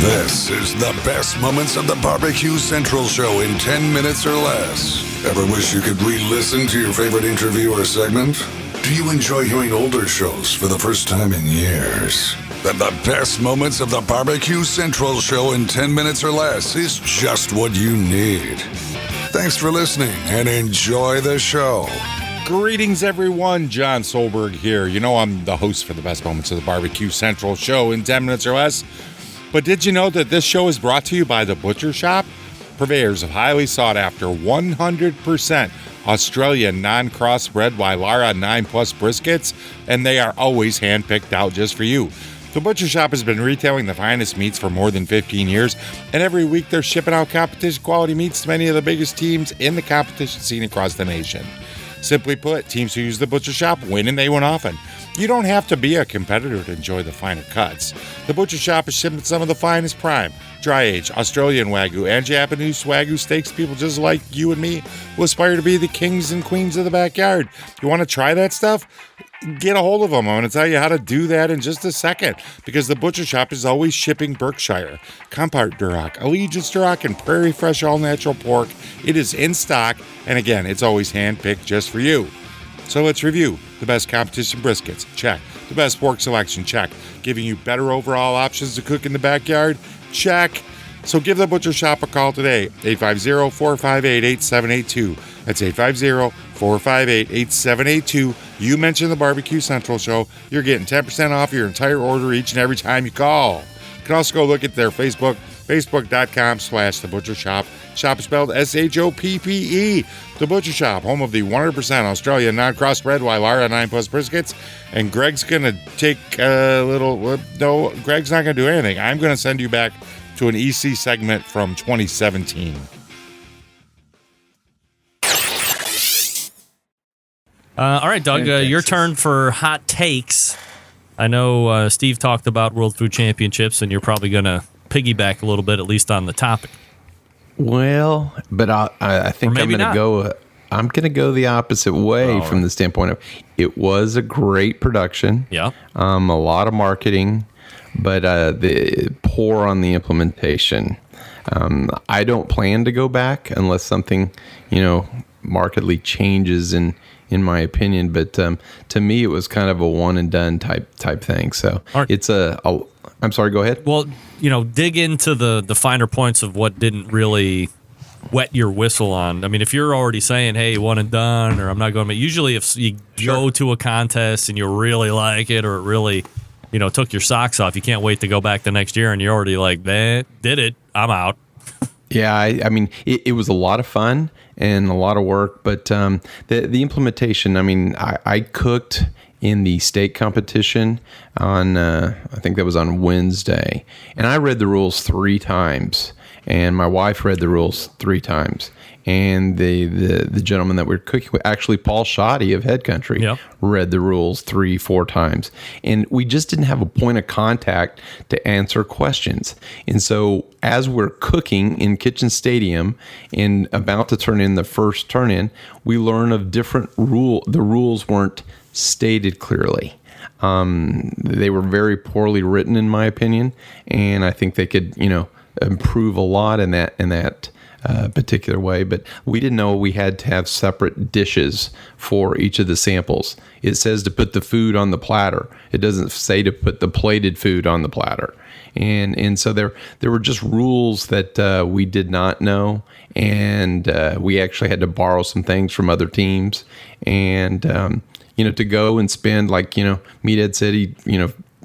This is the best moments of the BBQ Central Show in 10 minutes or less. Ever wish you could re-listen to your favorite interview or segment? Do you enjoy hearing older shows for the first time in years? Then the best moments of the BBQ Central Show in 10 minutes or less is just what you need. Thanks for listening and enjoy the show. Greetings, everyone. John Solberg here. You know I'm the host for the best moments of the BBQ Central Show in 10 minutes or less. But did you know that this show is brought to you by The Butcher Shop? Purveyors of highly sought-after 100% Australian non-crossbred Wylara 9 Plus briskets, and they are always hand-picked out just for you. The Butcher Shop has been retailing the finest meats for more than 15 years, and every week they're shipping out competition-quality meats to many of the biggest teams in the competition scene across the nation. Simply put, teams who use The Butcher Shop win, and they win often. You don't have to be a competitor to enjoy the finer cuts. The Butcher Shop is shipping some of the finest prime, dry-aged Australian Wagyu and Japanese Wagyu steaks people just like you and me who aspire to be the kings and queens of the backyard. You want to try that stuff? Get a hold of them. I'm going to tell you how to do that in just a second, because The Butcher Shop is always shipping Berkshire, Compart Duroc, Allegiance Duroc, and Prairie Fresh all-natural pork. It is in stock, and again, it's always hand-picked just for you. So let's review the best competition briskets. Check. The best pork selection. Check. Giving you better overall options to cook in the backyard. Check. So give The Butcher Shop a call today. 850-458-8782. That's 850-458-8782. You mentioned the BBQ Central Show. You're getting 10% off your entire order each and every time you call. You can also go look at their Facebook, facebook.com/The Butcher Shop. Shop is spelled S-H-O-P-P-E. The Butcher Shop, home of the 100% Australian non-crossbred Wylara 9 Plus briskets. And Greg's going to take a little... No, Greg's not going to do anything. I'm going to send you back to an EC segment from 2017. All right, Doug, your turn for hot takes. I know Steve talked about World Food Championships, and you're probably going to piggyback a little bit, at least on the topic. Well, but I think I'm going to go. I'm going to go the opposite way from the standpoint of it was a great production. Yeah, a lot of marketing, but the poor on the implementation. I don't plan to go back unless something markedly changes in my opinion. But to me, it was kind of a one and done type thing. So it's I'm sorry, go ahead. Well, dig into the finer points of what didn't really wet your whistle on. I mean, if you're already saying, hey, one and done, or I'm not going to, usually if you go to a contest and you really like it, or it really, took your socks off, you can't wait to go back the next year and you're already like, did it, I'm out. Yeah, I mean, it was a lot of fun and a lot of work, but the implementation, I mean, I cooked in the state competition on, I think that was on Wednesday, and I read the rules 3 times, and my wife read the rules 3 times, and the gentleman that we were cooking with, actually Paul Shoddy of Head Country, read the rules 3-4 times, and we just didn't have a point of contact to answer questions. And so as we're cooking in Kitchen Stadium and about to turn in the first turn-in, we learn of different the rules weren't stated clearly. They were very poorly written, in my opinion, and I think they could, improve a lot in that particular way. But we didn't know we had to have separate dishes for each of the samples. It says to put the food on the platter. It doesn't say to put the plated food on the platter. And so there were just rules that we did not know, and we actually had to borrow some things from other teams, and to go and spend, like, Meathead said, he,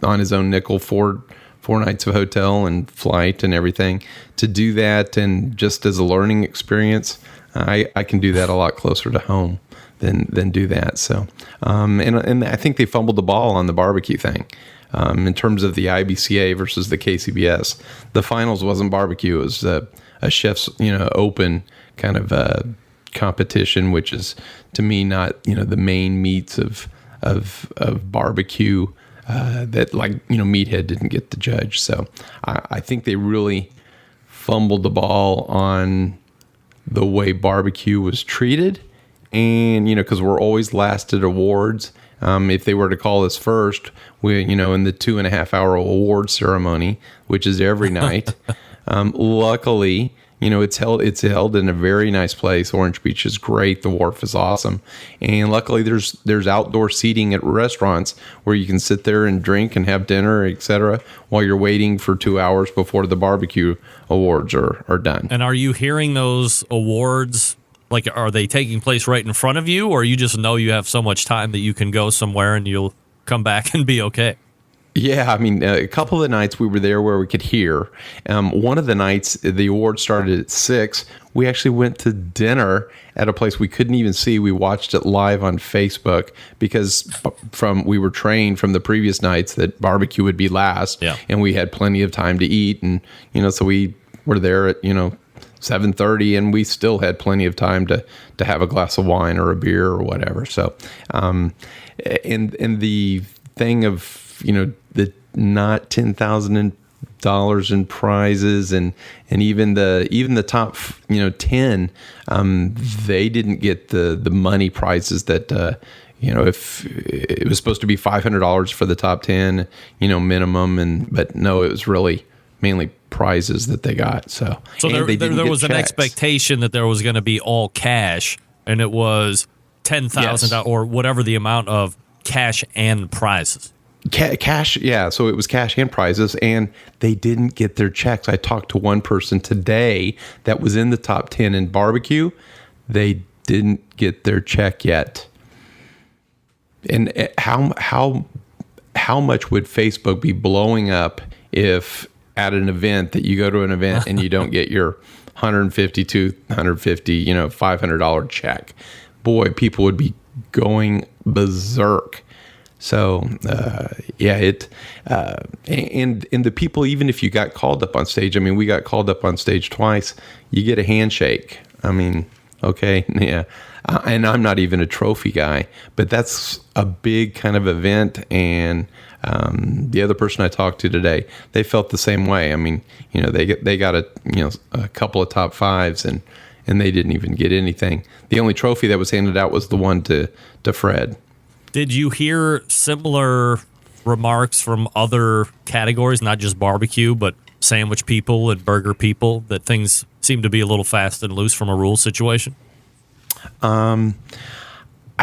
on his own nickel, 4 nights of hotel and flight and everything, to do that, and just as a learning experience, I can do that a lot closer to home than do that. So, and I think they fumbled the ball on the barbecue thing. In terms of the IBCA versus the KCBS, the finals wasn't barbecue. It was a chef's, open kind of competition, which is to me not the main meats of barbecue that, like, Meathead didn't get to judge. So I think they really fumbled the ball on the way barbecue was treated And, because we're always last at awards. If they were to call us first, we, in the 2.5 hour award ceremony, which is every night. Luckily, it's held in a very nice place. Orange Beach is great. The wharf is awesome. And luckily there's outdoor seating at restaurants where you can sit there and drink and have dinner, etc., while you're waiting for 2 hours before the barbecue awards are done. And are you hearing those awards? Like, are they taking place right in front of you, or you just know you have so much time that you can go somewhere and you'll come back and be okay? Yeah, I mean, a couple of the nights we were there where we could hear. One of the nights, the award started at 6. We actually went to dinner at a place we couldn't even see. We watched it live on Facebook because we were trained from the previous nights that barbecue would be last, and we had plenty of time to eat. And, so we were there at, 7:30, and we still had plenty of time to have a glass of wine or a beer or whatever. So, and the thing of, the not $10,000 in prizes and even the top 10, they didn't get the money prizes that if it was supposed to be $500 for the top 10, minimum, but no, it was really mainly prizes that they got. So there was an expectation that there was going to be all cash, and it was $10,000 or whatever the amount of cash and prizes. Cash, yeah. So it was cash and prizes, and they didn't get their checks. I talked to one person today that was in the top 10 in barbecue. They didn't get their check yet. And how much would Facebook be blowing up if at an event that you go to an event and you don't get your $150, $250, $500 check? Boy, people would be going berserk. So, and the people, even if you got called up on stage, I mean, we got called up on stage twice, you get a handshake. I mean, okay, yeah. And I'm not even a trophy guy, but that's a big kind of event. And the other person I talked to today, they felt the same way. I mean, they got a couple of top 5s and they didn't even get anything. The only trophy that was handed out was the one to Fred. Did you hear similar remarks from other categories, not just barbecue, but sandwich people and burger people, that things seem to be a little fast and loose from a rule situation? I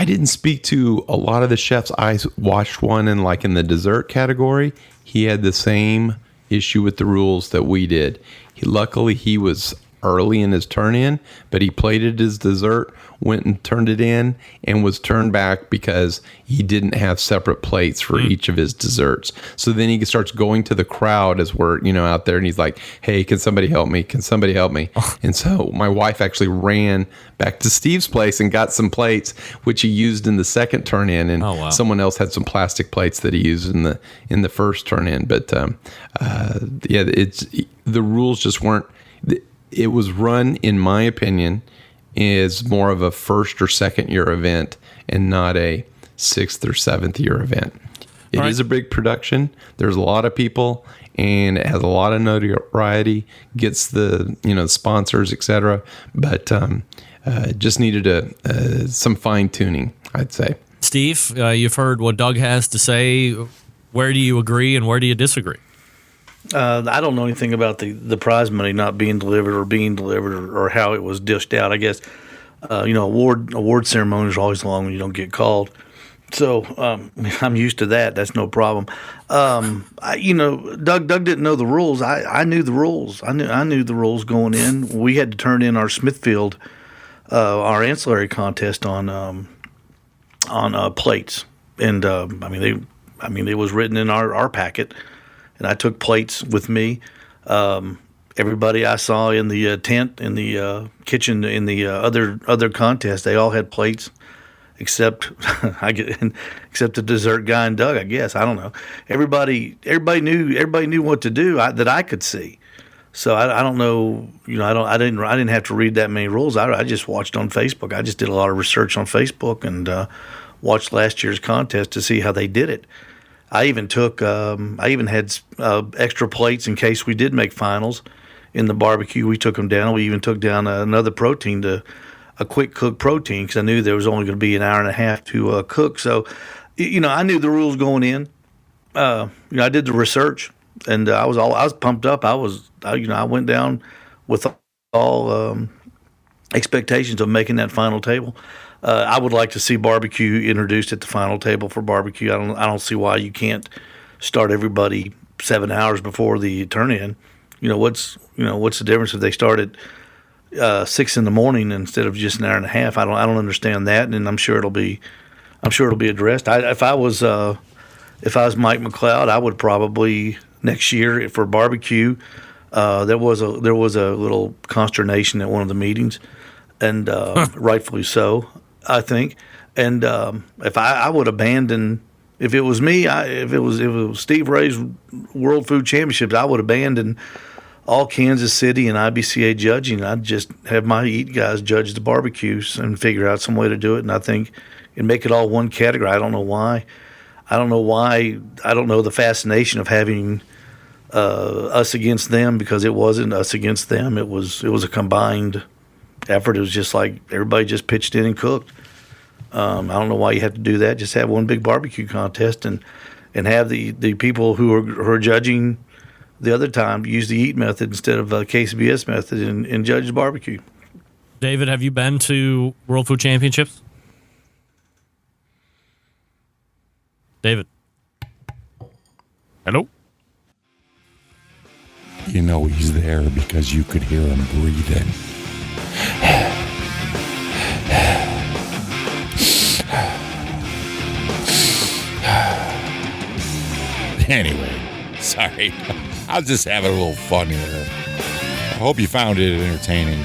didn't speak to a lot of the chefs. I watched one in the dessert category. He had the same issue with the rules that we did. Luckily, he was early in his turn in, but he plated his dessert, went and turned it in, and was turned back because he didn't have separate plates for each of his desserts. So then he starts going to the crowd as we're out there, and he's like, "Hey, can somebody help me? Can somebody help me?" And so my wife actually ran back to Steve's place and got some plates, which he used in the second turn in, and someone else had some plastic plates that he used in the first turn in. But it's the rules just weren't. It was run, in my opinion, as more of a first or second year event and not a 6th or 7th year event. It is a big production. There's a lot of people, and it has a lot of notoriety, gets the sponsors, etc. But just needed some fine tuning, I'd say. Steve, you've heard what Doug has to say. Where do you agree and where do you disagree? I don't know anything about the prize money not being delivered or being delivered or how it was dished out. I guess, award ceremonies are always long when you don't get called. So I'm used to that. That's no problem. Doug didn't know the rules. I knew the rules. I knew the rules going in. We had to turn in our Smithfield, our ancillary contest on plates, and it was written in our packet. And I took plates with me. Everybody I saw in the tent, in the kitchen, in the other contest, they all had plates, except except the dessert guy and Doug. I guess, I don't know. Everybody knew what to do that I could see. So I don't know. I didn't have to read that many rules. I just watched on Facebook. I just did a lot of research on Facebook and watched last year's contest to see how they did it. I even had extra plates in case we did make finals in the barbecue. We took them down. We even took down another protein to a quick cook protein because I knew there was only going to be an hour and a half to cook. So, I knew the rules going in. I did the research, and I was pumped up. I went down with all expectations of making that final table. I would like to see barbecue introduced at the final table for barbecue. I don't see why you can't start everybody 7 hours before the turn-in. What's the difference if they start at 6 in the morning instead of just an hour and a half? I don't understand that, and I'm sure it'll be addressed. If I was Mike McLeod, I would probably next year for barbecue. There was a little consternation at one of the meetings, and rightfully so, I think. And if I would abandon, if it was me, if it was Steve Ray's World Food Championships, I would abandon all Kansas City and IBCA judging. I'd just have my eat guys judge the barbecues and figure out some way to do it. And I think and make it all one category. I don't know why. I don't know the fascination of having us against them, because it wasn't us against them. It was a combined effort. It was just like everybody just pitched in and cooked. I don't know why you have to do that. Just have one big barbecue contest and have the people who are judging the other time use the eat method instead of KCBS method and judge the barbecue. David, have you been to World Food Championships? David. Hello? He's there because you could hear him breathing. Anyway, sorry. I was just having a little fun here. I hope you found it entertaining.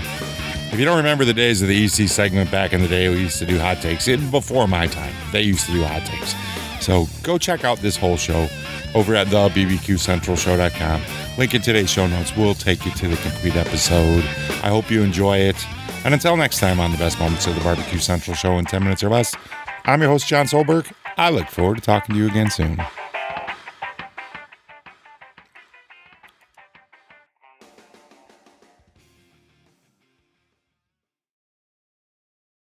If you don't remember the days of the EC segment back in the day, we used to do hot takes. Even before my time, they used to do hot takes. So go check out this whole show over at the BBQCentralShow.com. Link in today's show notes will take you to the complete episode. I hope you enjoy it. And until next time on the best moments of the Barbecue Central Show in 10 minutes or less, I'm your host, John Solberg. I look forward to talking to you again soon.